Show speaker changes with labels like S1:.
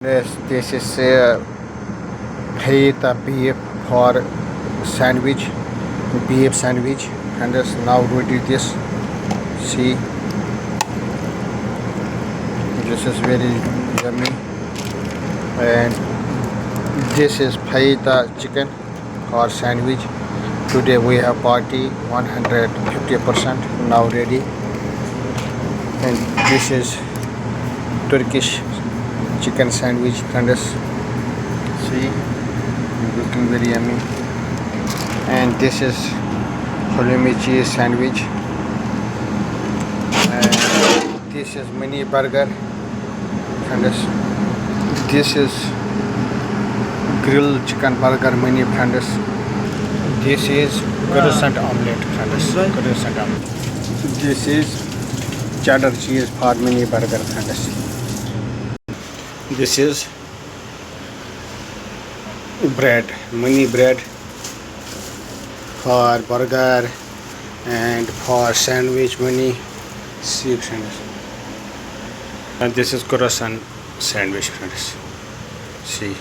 S1: This is fetha beef for sandwich, beef sandwich, and now we do this. See, this is very yummy, and this is fetha chicken or sandwich. Today we have party 150% now ready, and this is Turkish chicken sandwich, friends. See, looking very yummy. And this is halloumi cheese sandwich, and this is mini burger, friends. This is grilled chicken burger mini, friends. This is croissant omelette, friends. Croissant omelette. This is cheddar cheese for mini burger, friends. This is bread, mini bread for burger and for sandwich mini. See, friends. And this is croissant sandwich, friends. See.